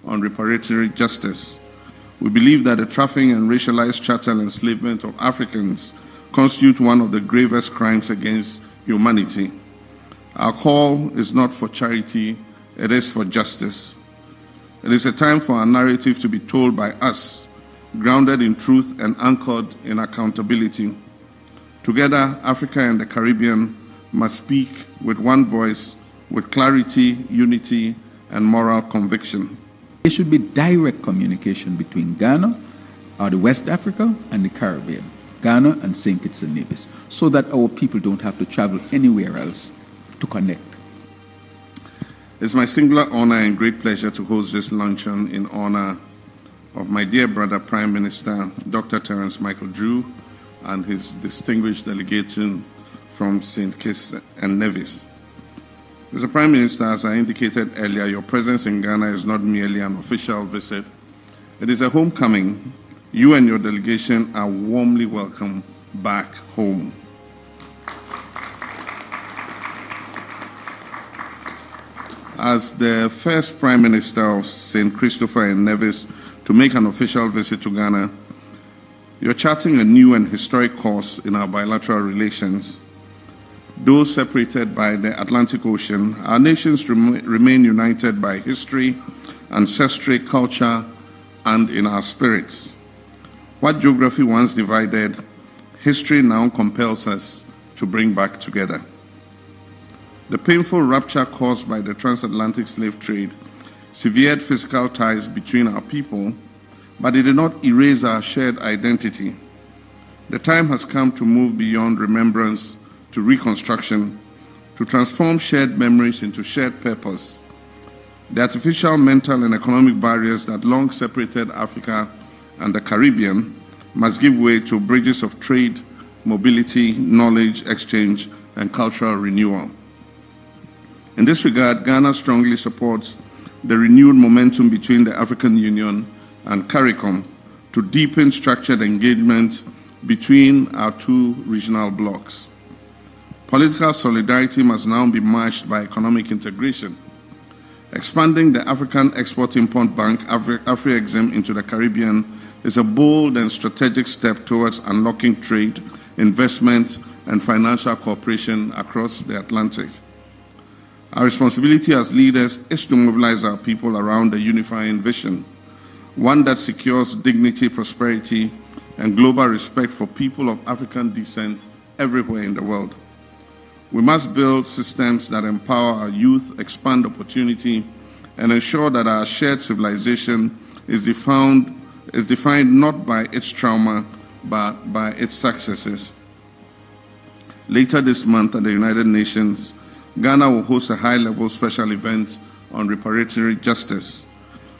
on reparatory justice. We believe that the trafficking and racialized chattel enslavement of Africans constitute one of the gravest crimes against humanity. Our call is not for charity, it is for justice. It is a time for our narrative to be told by us, grounded in truth and anchored in accountability. Together, Africa and the Caribbean must speak with one voice, with clarity, unity, and moral conviction. There should be direct communication between Ghana, or the West Africa, and the Caribbean, Ghana and St. Kitts and Nevis, so that our people don't have to travel anywhere else to connect. It's my singular honor and great pleasure to host this luncheon in honor of my dear brother, Prime Minister Dr. Terence Michael Drew, and his distinguished delegation from St. Kitts and Nevis. Mr. Prime Minister, as I indicated earlier, your presence in Ghana is not merely an official visit. It is a homecoming. You and your delegation are warmly welcome back home. As the first Prime Minister of St. Christopher and Nevis to make an official visit to Ghana, you're charting a new and historic course in our bilateral relations. Though separated by the Atlantic Ocean, our nations remain united by history, ancestry, culture, and in our spirits. What geography once divided, history now compels us to bring back together. The painful rupture caused by the transatlantic slave trade severed physical ties between our people, but it did not erase our shared identity. The time has come to move beyond remembrance to reconstruction, to transform shared memories into shared purpose. The artificial mental and economic barriers that long separated Africa and the Caribbean must give way to bridges of trade, mobility, knowledge exchange, and cultural renewal. In this regard, Ghana strongly supports the renewed momentum between the African Union and CARICOM to deepen structured engagement between our two regional blocs. Political solidarity must now be matched by economic integration. Expanding the African Export-Import Bank, AfriExim, into the Caribbean is a bold and strategic step towards unlocking trade, investment, and financial cooperation across the Atlantic. Our responsibility as leaders is to mobilize our people around a unifying vision, one that secures dignity, prosperity, and global respect for people of African descent everywhere in the world. We must build systems that empower our youth, expand opportunity, and ensure that our shared civilization is defined not by its trauma, but by its successes. Later this month at the United Nations, Ghana will host a high-level special event on reparatory justice.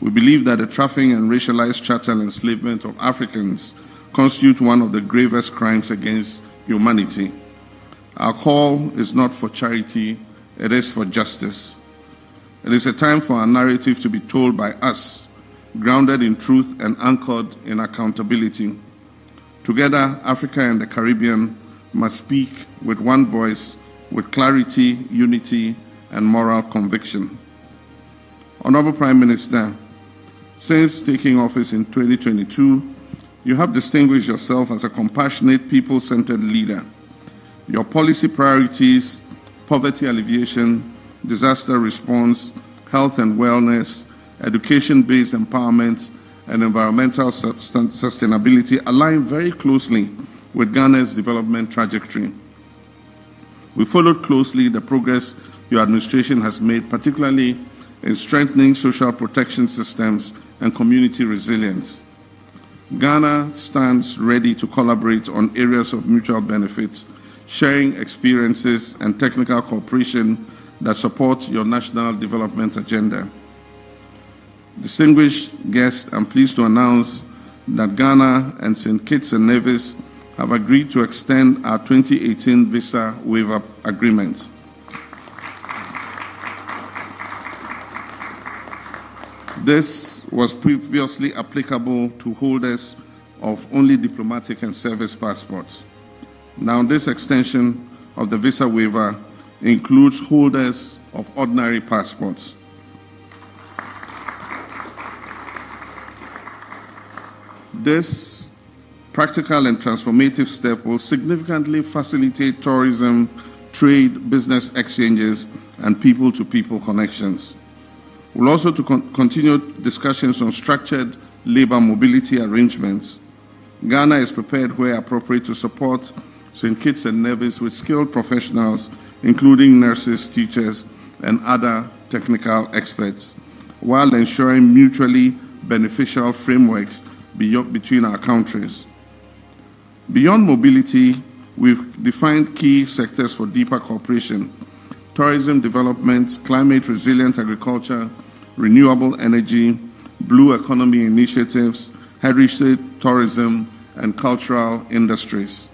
We believe that the trafficking and racialized chattel enslavement of Africans constitute one of the gravest crimes against humanity. Our call is not for charity, it is for justice. It is a time for our narrative to be told by us, grounded in truth and anchored in accountability. Together, Africa and the Caribbean must speak with one voice, with clarity, unity, and moral conviction. Honorable Prime Minister, since taking office in 2022, you have distinguished yourself as a compassionate, people-centered leader. Your policy priorities, poverty alleviation, disaster response, health and wellness, education-based empowerment, and environmental sustainability align very closely with Ghana's development trajectory. We followed closely the progress your administration has made, particularly in strengthening social protection systems and community resilience. Ghana stands ready to collaborate on areas of mutual benefits, sharing experiences and technical cooperation that support your national development agenda. Distinguished guests, I'm pleased to announce that Ghana and St. Kitts and Nevis have agreed to extend our 2018 visa waiver agreement. This was previously applicable to holders of only diplomatic and service passports. Now, this extension of the visa waiver includes holders of ordinary passports. This practical and transformative step will significantly facilitate tourism, trade, business exchanges, and people-to-people connections. We'll also continue discussions on structured labor mobility arrangements. Ghana is prepared where appropriate to support St. Kitts and Nevis with skilled professionals, including nurses, teachers, and other technical experts, while ensuring mutually beneficial frameworks between our countries. Beyond mobility, we've defined key sectors for deeper cooperation: tourism development, climate-resilient agriculture, renewable energy, blue economy initiatives, heritage tourism, and cultural industries.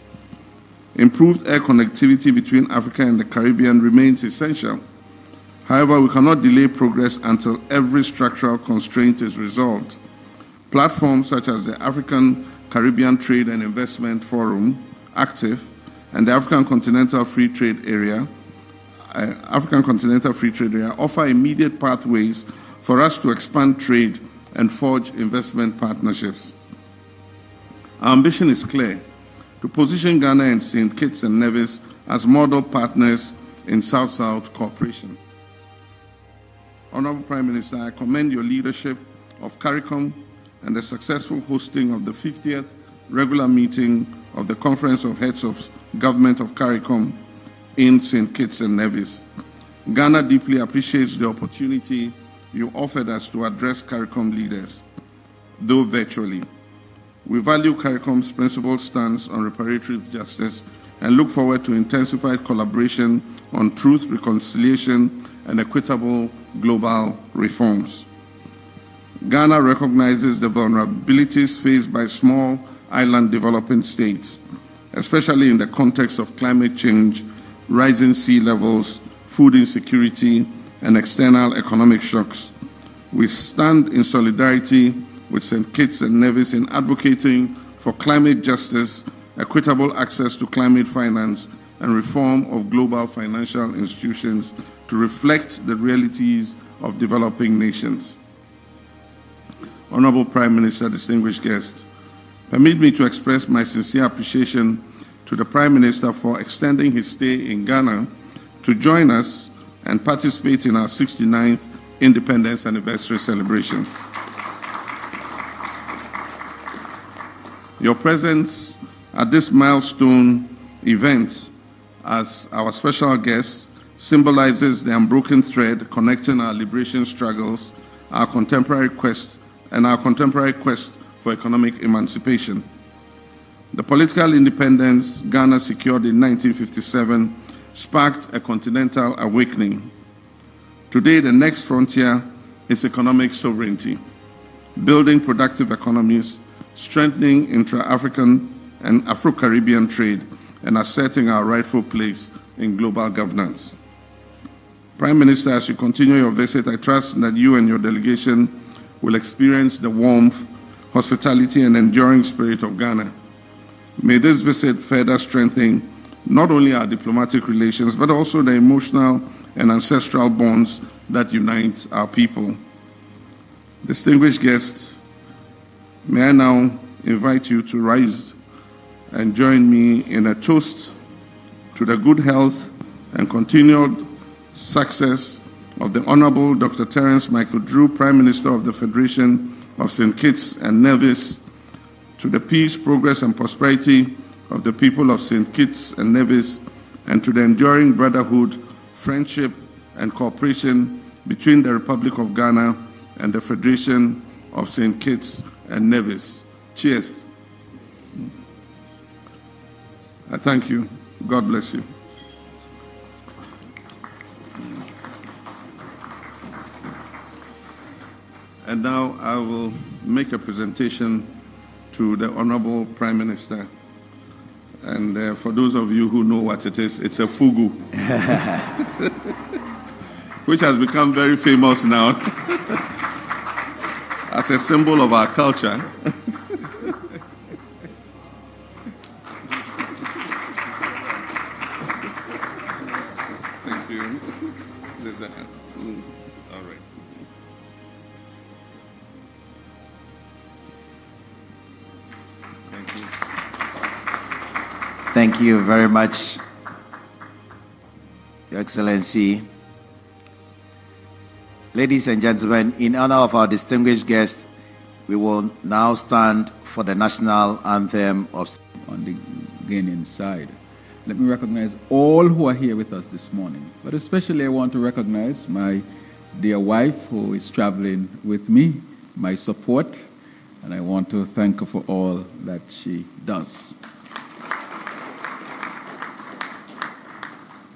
Improved air connectivity between Africa and the Caribbean remains essential. However, we cannot delay progress until every structural constraint is resolved. Platforms such as the African Caribbean Trade and Investment Forum, ACTIV, and the African Continental Free Trade Area offer immediate pathways for us to expand trade and forge investment partnerships. Our ambition is clear: to position Ghana and St. Kitts and Nevis as model partners in South-South cooperation. Honorable Prime Minister, I commend your leadership of CARICOM and the successful hosting of the 50th regular meeting of the Conference of Heads of Government of CARICOM in St. Kitts and Nevis. Ghana deeply appreciates the opportunity you offered us to address CARICOM leaders, though virtually. We value CARICOM's principled stance on reparatory justice and look forward to intensified collaboration on truth, reconciliation, and equitable global reforms. Ghana recognizes the vulnerabilities faced by small island developing states, especially in the context of climate change, rising sea levels, food insecurity, and external economic shocks. We stand in solidarity with St. Kitts and Nevis in advocating for climate justice, equitable access to climate finance, and reform of global financial institutions to reflect the realities of developing nations. Honorable Prime Minister, distinguished guests, permit me to express my sincere appreciation to the Prime Minister for extending his stay in Ghana to join us and participate in our 69th Independence Anniversary celebration. Your presence at this milestone event as our special guest symbolizes the unbroken thread connecting our liberation struggles, our contemporary quest for economic emancipation. The political independence Ghana secured in 1957 sparked a continental awakening. Today, the next frontier is economic sovereignty, building productive economies, strengthening intra-African and Afro-Caribbean trade, and asserting our rightful place in global governance. Prime Minister, as you continue your visit, I trust that you and your delegation will experience the warmth, hospitality, and enduring spirit of Ghana. May this visit further strengthen not only our diplomatic relations, but also the emotional and ancestral bonds that unite our people. Distinguished guests, may I now invite you to rise and join me in a toast to the good health and continued success of the Honorable Dr. Terence Michael Drew, Prime Minister of the Federation of St. Kitts and Nevis, to the peace, progress, and prosperity of the people of St. Kitts and Nevis, and to the enduring brotherhood, friendship, and cooperation between the Republic of Ghana and the Federation of St. Kitts and Nevis. Cheers. I thank you. God bless you. And now I will make a presentation to the Honorable Prime Minister. And for those of you who know what it is, it's a fugu, which has become very famous now as a symbol of our culture. Thank you. All right. Thank you very much, Your Excellency. Ladies and gentlemen, in honor of our distinguished guest, we will now stand for the national anthem of... On the Ghanaian side, let me recognize all who are here with us this morning, but especially I want to recognize my dear wife who is traveling with me, my support, and I want to thank her for all that she does.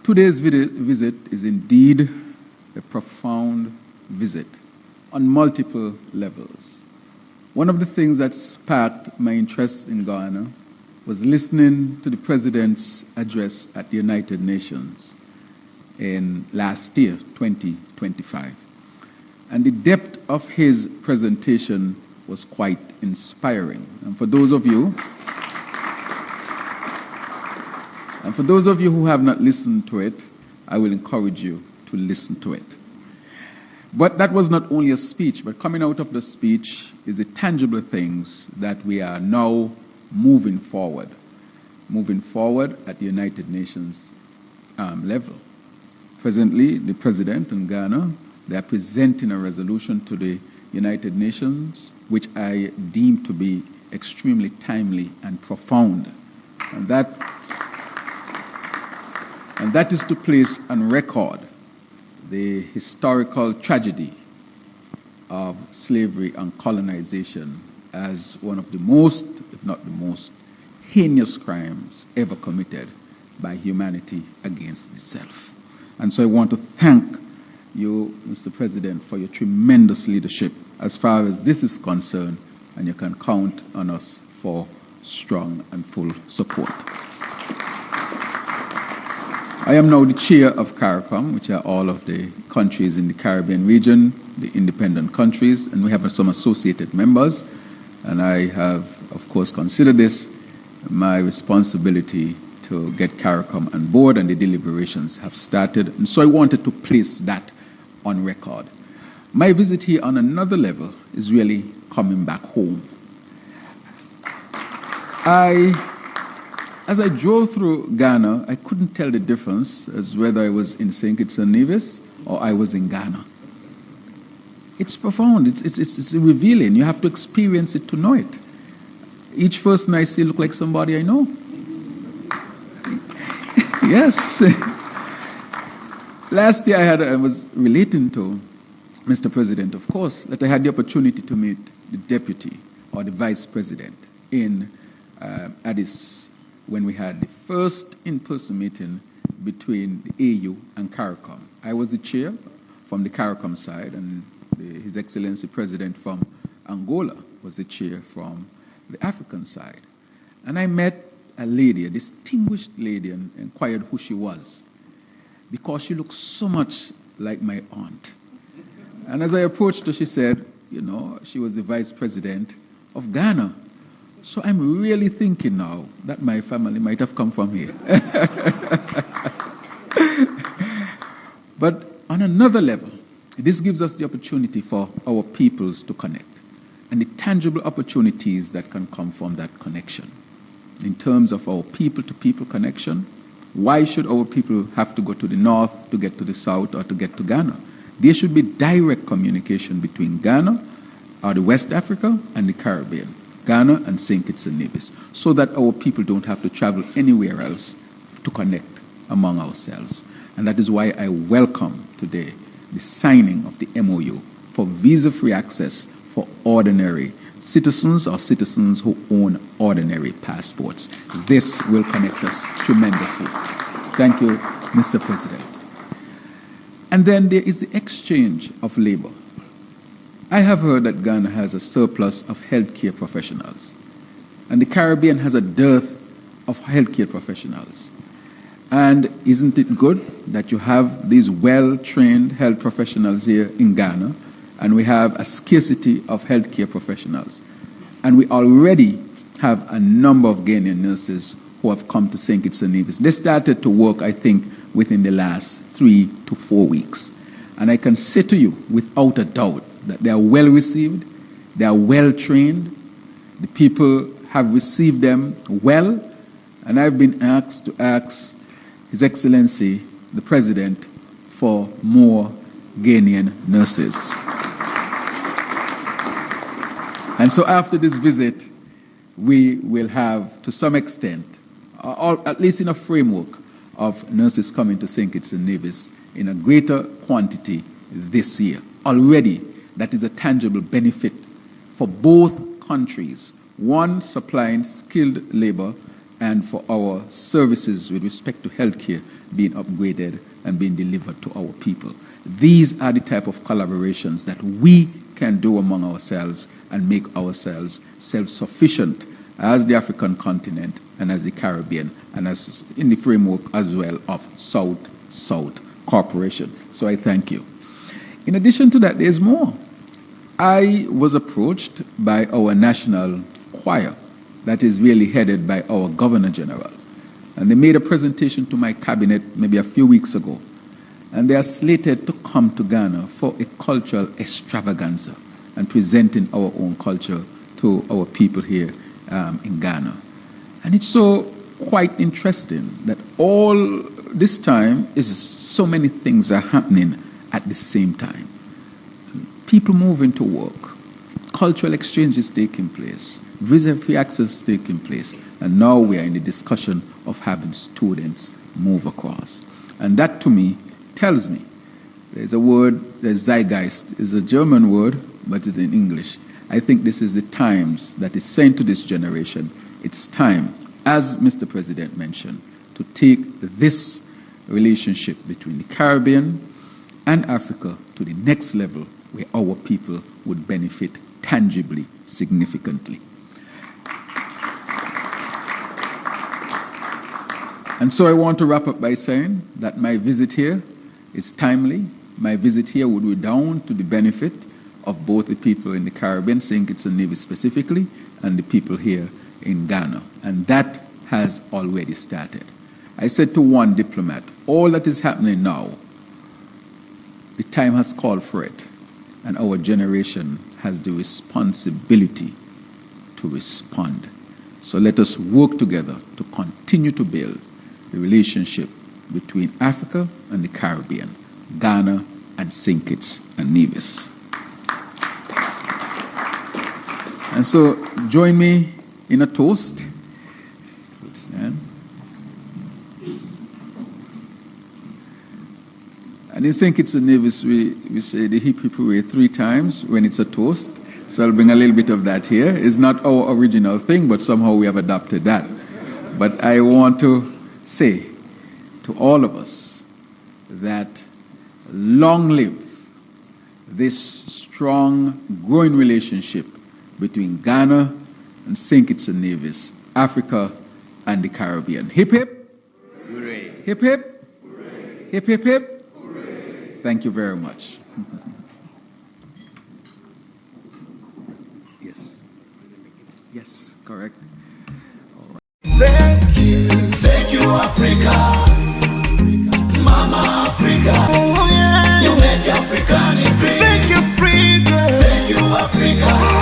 Today's visit is indeed a profound visit on multiple levels. One of the things that sparked my interest in Ghana was listening to the President's address at the United Nations in last year, 2025. And the depth of his presentation was quite inspiring. And for those of you who have not listened to it, I will encourage you to listen to it. But that was not only a speech, but coming out of the speech is the tangible things that we are now moving forward at the United Nations level. Presently, the President in Ghana, they are presenting a resolution to the United Nations, which I deem to be extremely timely and profound. And that is to place on record the historical tragedy of slavery and colonization as one of the most, if not the most, heinous crimes ever committed by humanity against itself. And so I want to thank you, Mr. President, for your tremendous leadership as far as this is concerned, and you can count on us for strong and full support. I am now the chair of CARICOM, which are all of the countries in the Caribbean region, the independent countries, and we have some associated members. And I have, of course, considered this my responsibility to get CARICOM on board, and the deliberations have started. And so I wanted to place that on record. My visit here on another level is really coming back home. As I drove through Ghana, I couldn't tell the difference as whether I was in St. Kitts and Nevis or I was in Ghana. It's profound. It's revealing. You have to experience it to know it. Each person I see look like somebody I know. Yes. Last year I was relating to Mr. President, of course, that I had the opportunity to meet the deputy or the vice president in Addis when we had the first in-person meeting between the AU and CARICOM. I was the chair from the CARICOM side, and His Excellency President from Angola was the chair from the African side. And I met a lady, a distinguished lady, and inquired who she was, because she looked so much like my aunt. And as I approached her, she said, you know, she was the vice president of Ghana. So I'm really thinking now that my family might have come from here. But on another level, this gives us the opportunity for our peoples to connect, and the tangible opportunities that can come from that connection. In terms of our people-to-people connection, why should our people have to go to the north to get to the south or to get to Ghana? There should be direct communication between Ghana, or the West Africa, and the Caribbean, Ghana and St. Kitts and Nevis, so that our people don't have to travel anywhere else to connect among ourselves. And that is why I welcome today the signing of the MOU for visa-free access for ordinary citizens or citizens who own ordinary passports. This will connect us tremendously. Thank you, Mr. President. And then there is the exchange of labor. I have heard that Ghana has a surplus of healthcare professionals, and the Caribbean has a dearth of healthcare professionals. And isn't it good that you have these well-trained health professionals here in Ghana, and we have a scarcity of healthcare professionals? And we already have a number of Ghanaian nurses who have come to St. Kitts and Nevis. They started to work, I think, within the last 3 to 4 weeks. And I can say to you, without a doubt, that they are well received, they are well trained, the people have received them well, And I've been asked to ask His Excellency, the President, for more Ghanaian nurses. And so after this visit, we will have, to some extent, or at least in a framework of nurses coming to St. Kitts and Nevis in a greater quantity this year. Already, that is a tangible benefit for both countries. One, supplying skilled labor, and for our services with respect to healthcare being upgraded and being delivered to our people. These are the type of collaborations that we can do among ourselves and make ourselves self-sufficient as the African continent and as the Caribbean, and as in the framework as well of South-South cooperation. So I thank you. In addition to that, there's more. I was approached by our national choir that is really headed by our Governor General. And they made a presentation to my cabinet maybe a few weeks ago. And they are slated to come to Ghana for a cultural extravaganza and presenting our own culture to our people here in Ghana. And it's so quite interesting that all this time is so many things are happening at the same time. People moving to work, cultural exchanges taking place, visa-free access taking place, and now we are in the discussion of having students move across. And that to me tells me, there's a word, there's Zeitgeist, is a German word, but it's in English. I think this is the times that is saying to this generation, it's time, as Mr. President mentioned, to take this relationship between the Caribbean and Africa to the next level where our people would benefit tangibly, significantly. And so I want to wrap up by saying that my visit here is timely. My visit here would redound to the benefit of both the people in the Caribbean, St. Kitts and Nevis specifically, and the people here in Ghana. And that has already started. I said to one diplomat, all that is happening now, the time has called for it, and our generation has the responsibility to respond. So let us work together to continue to build the relationship between Africa and the Caribbean, Ghana and St. Kitts and Nevis. And so join me in a toast. And in St. Kitts and Nevis, we say the hip hip hooray 3 times when it's a toast. So I'll bring a little bit of that here. It's not our original thing, but somehow we have adopted that. But I want to say to all of us that long live this strong, growing relationship between Ghana and St. Kitts and Nevis, Africa and the Caribbean. Hip hip. Hooray. Hip hip. Hooray. Hip hip hip. Hooray. Thank you very much. Yes. Yes, correct. All right. Thank you, Africa, Mama Africa. Oh, yeah. You make Africa great. Thank you, freedom. Thank you, Africa.